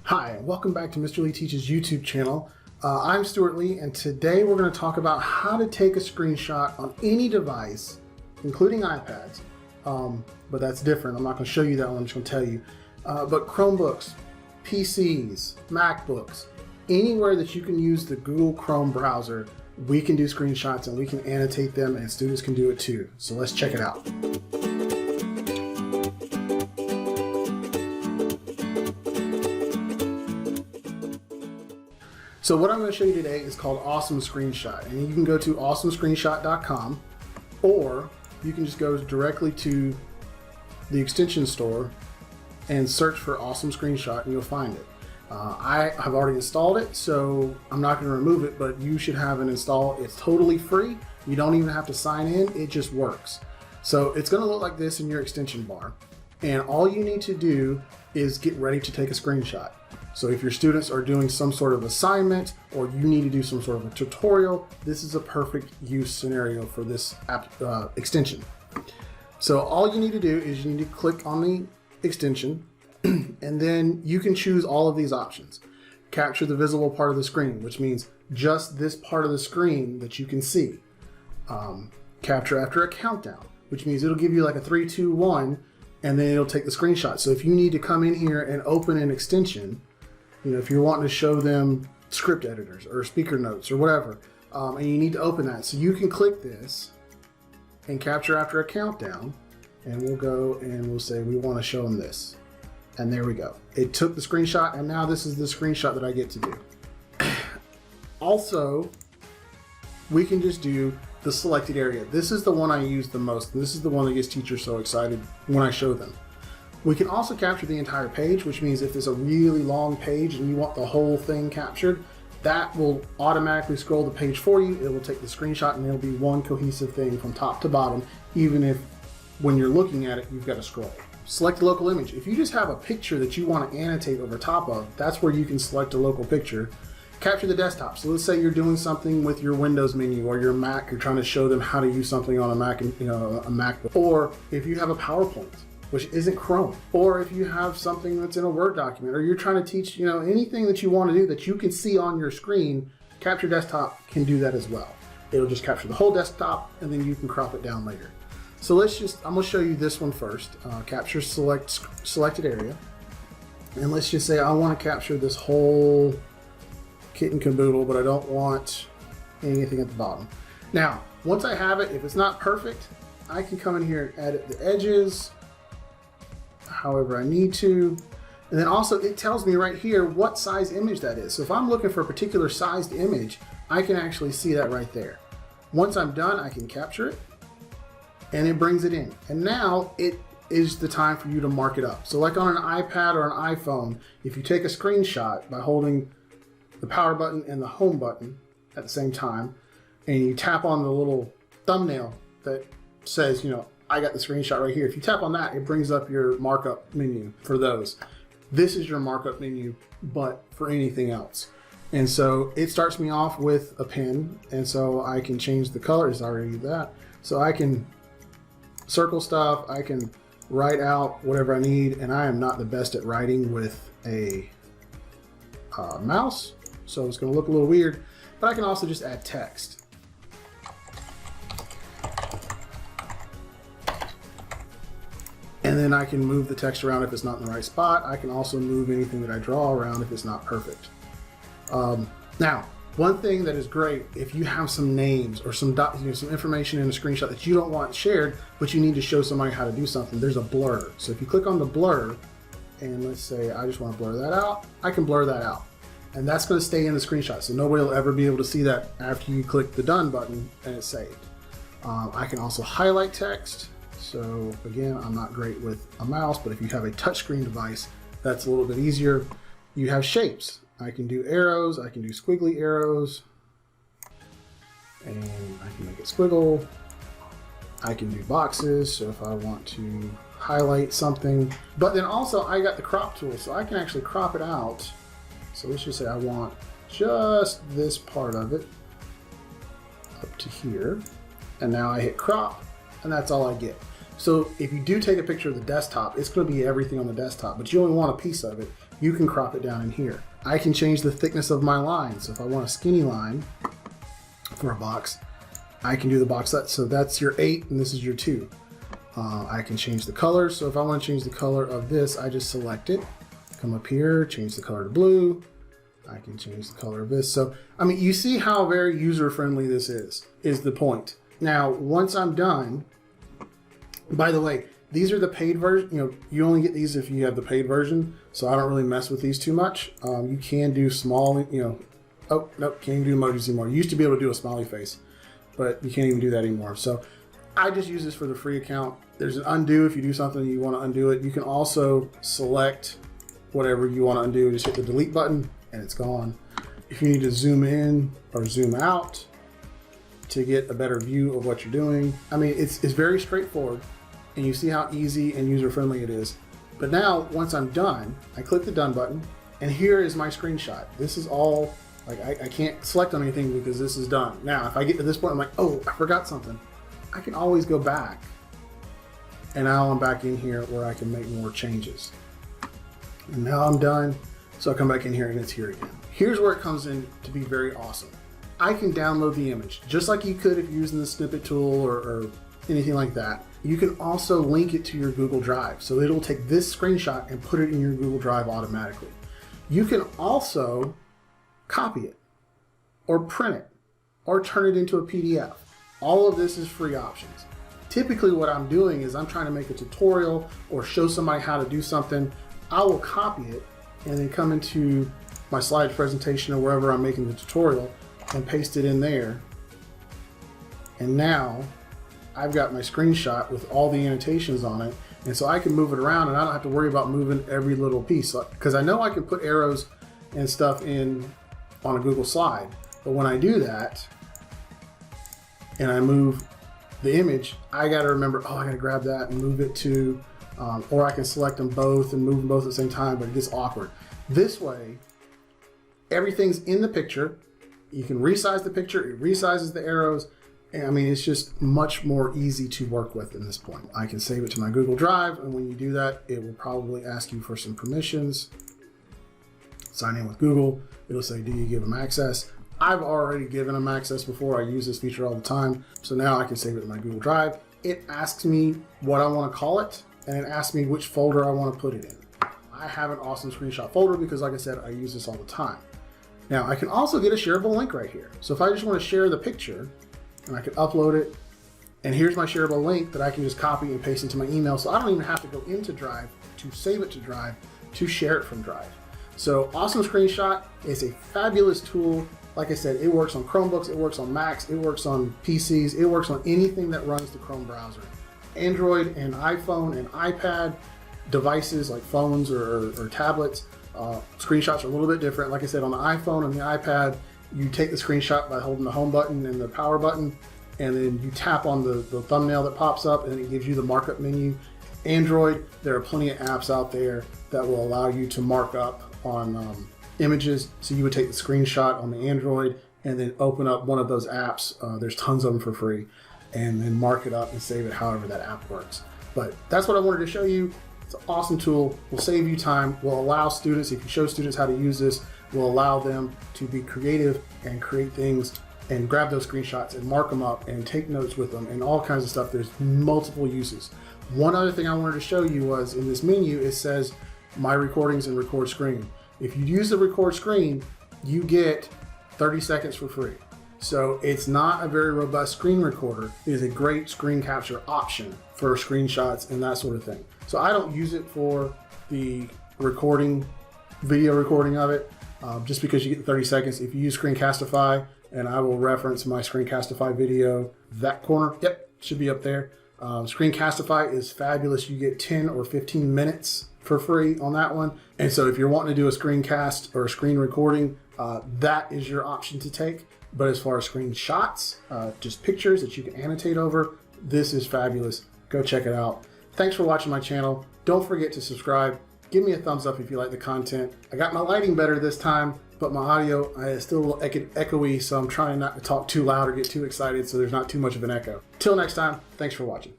Hi, welcome back to Mr. Lee Teaches YouTube channel. I'm Stuart Lee, and today we're going to talk about how to take a screenshot on any device, including iPads. But that's different. I'm not going to show you that one, I'm just going to tell you. But Chromebooks, PCs, MacBooks, anywhere that you can use the Google Chrome browser, we can do screenshots and we can annotate them, and students can do it too. So let's check it out. So what I'm going to show you today is called Awesome Screenshot, and you can go to awesomescreenshot.com, or you can just go directly to the extension store and search for Awesome Screenshot and you'll find it. I have already installed it, so I'm not going to remove it, but you should have it installed. It's totally free. You don't even have to sign in. It just works. So it's going to look like this in your extension bar, and all you need to do is get ready to take a screenshot. So if your students are doing some sort of assignment or you need to do some sort of a tutorial, this is a perfect use scenario for this extension. So all you need to do is you need to click on the extension and then you can choose all of these options. Capture the visible part of the screen, which means just this part of the screen that you can see. Capture after a countdown, which means it'll give you like a 3, 2, 1, and then it'll take the screenshot. So if you need to come in here and open an extension, you know, if you're wanting to show them script editors or speaker notes or whatever, and you need to open that. So you can click this and capture after a countdown, and we'll go and we'll say we want to show them this. And there we go. It took the screenshot, and now this is the screenshot that I get to do. Also, we can just do the selected area. This is the one I use the most. This is the one that gets teachers so excited when I show them. We can also capture the entire page, which means if it's a really long page and you want the whole thing captured, that will automatically scroll the page for you. It will take the screenshot and it'll be one cohesive thing from top to bottom, even if when you're looking at it, you've got to scroll. Select a local image. If you just have a picture that you want to annotate over top of, that's where you can select a local picture. Capture the desktop. So let's say you're doing something with your Windows menu or your Mac, you're trying to show them how to use something on a Mac, a MacBook. Or if you have a PowerPoint, which isn't Chrome, or if you have something that's in a Word document, or you're trying to teach, anything that you want to do that you can see on your screen, Capture Desktop can do that as well. It'll just capture the whole desktop, and then you can crop it down later. So I'm gonna show you this one first. Capture selected area, and let's just say I want to capture this whole kit and caboodle, but I don't want anything at the bottom. Now, once I have it, if it's not perfect, I can come in here and edit the edges however I need to. And then also it tells me right here what size image that is. So if I'm looking for a particular sized image, I can actually see that right there. Once I'm done, I can capture it and it brings it in. And now it is the time for you to mark it up. So like on an iPad or an iPhone, if you take a screenshot by holding the power button and the home button at the same time, and you tap on the little thumbnail that says, I got the screenshot right here. If you tap on that, it brings up your markup menu for those. This is your markup menu, but for anything else. And so it starts me off with a pen, and so I can change the colors. I already did that. So I can circle stuff, I can write out whatever I need, and I am not the best at writing with a mouse, so it's gonna look a little weird, but I can also just add text. And then I can move the text around if it's not in the right spot. I can also move anything that I draw around if it's not perfect. Now, one thing that is great, if you have some names or some information in a screenshot that you don't want shared, but you need to show somebody how to do something, there's a blur. So if you click on the blur, and let's say I just want to blur that out, I can blur that out. And that's going to stay in the screenshot, so nobody will ever be able to see that after you click the done button and it's saved. I can also highlight text. So again, I'm not great with a mouse, but if you have a touchscreen device, that's a little bit easier. You have shapes. I can do arrows, I can do squiggly arrows, and I can make it squiggle. I can do boxes, so if I want to highlight something. But then also I got the crop tool, so I can actually crop it out. So let's just say I want just this part of it up to here. And now I hit crop, and that's all I get. So if you do take a picture of the desktop, it's going to be everything on the desktop, but you only want a piece of it. you can crop it down in here. I can change the thickness of my line. So if I want a skinny line for a box, I can do the box that. So that's your 8 and this is your 2. I can change the color. So if I want to change the color of this, I just select it, come up here, change the color to blue. I can change the color of this. So, I mean, you see how very user-friendly this is the point. Now, once I'm done, by the way, these are the paid version. You know, you only get these if you have the paid version. So I don't really mess with these too much. You can do small, you know, oh, nope, can't even do emojis anymore. You used to be able to do a smiley face, but you can't even do that anymore. So I just use this for the free account. There's an undo if you do something, you want to undo it. You can also select whatever you want to undo. Just hit the delete button and it's gone. If you need to zoom in or zoom out to get a better view of what you're doing, I mean, it's very straightforward and you see how easy and user-friendly it is. But now, once I'm done, I click the done button and here is my screenshot. This is all, like I can't select on anything because this is done. Now, if I get to this point, I'm like, oh, I forgot something. I can always go back. And now I'm back in here where I can make more changes. And now I'm done. So I come back in here and it's here again. Here's where it comes in to be very awesome. I can download the image just like you could if you're using the snippet tool or anything like that. You can also link it to your Google Drive. So it'll take this screenshot and put it in your Google Drive automatically. You can also copy it or print it or turn it into a PDF. All of this is free options. Typically what I'm doing is I'm trying to make a tutorial or show somebody how to do something. I will copy it and then come into my slides presentation or wherever I'm making the tutorial and paste it in there. And now I've got my screenshot with all the annotations on it. And so I can move it around and I don't have to worry about moving every little piece because I know I can put arrows and stuff in on a Google slide. But when I do that and I move the image, I got to remember, oh, I got to grab that and move it to, or I can select them both and move them both at the same time, but it gets awkward. This way, everything's in the picture. You can resize the picture, it resizes the arrows. And I mean, it's just much more easy to work with at this point. I can save it to my Google Drive, and when you do that, it will probably ask you for some permissions. Sign in with Google. It'll say, do you give them access? I've already given them access before. I use this feature all the time. So now I can save it in my Google Drive. It asks me what I want to call it, and it asks me which folder I want to put it in. I have an awesome screenshot folder because, like I said, I use this all the time. Now, I can also get a shareable link right here. So if I just want to share the picture, and I can upload it, and here's my shareable link that I can just copy and paste into my email. So I don't even have to go into Drive to save it to Drive to share it from Drive. So Awesome Screenshot is a fabulous tool. Like I said, it works on Chromebooks, it works on Macs, it works on PCs, it works on anything that runs the Chrome browser. Android and iPhone and iPad devices like phones or tablets, screenshots are a little bit different. Like I said, on the iPhone and the iPad, you take the screenshot by holding the home button and the power button, and then you tap on the thumbnail that pops up and it gives you the markup menu. Android, there are plenty of apps out there that will allow you to mark up on images. So you would take the screenshot on the Android and then open up one of those apps. There's tons of them for free, and then mark it up and save it however that app works. But that's what I wanted to show you. It's an awesome tool, will save you time, will allow students, if you show students how to use this, will allow them to be creative and create things and grab those screenshots and mark them up and take notes with them and all kinds of stuff. There's multiple uses. One other thing I wanted to show you was in this menu, it says My Recordings and Record Screen. If you use the record screen, you get 30 seconds for free. So it's not a very robust screen recorder. It is a great screen capture option for screenshots and that sort of thing. So I don't use it for the recording, video recording of it, just because you get 30 seconds. If you use Screencastify, and I will reference my Screencastify video, that corner, yep, should be up there. Screencastify is fabulous. You get 10 or 15 minutes for free on that one. And so if you're wanting to do a screencast or a screen recording, that is your option to take. But as far as screenshots, just pictures that you can annotate over, this is fabulous. Go check it out. Thanks for watching my channel. Don't forget to subscribe. Give me a thumbs up if you like the content. I got my lighting better this time, but my audio is still a little echoey, so I'm trying not to talk too loud or get too excited so there's not too much of an echo. Till next time, thanks for watching.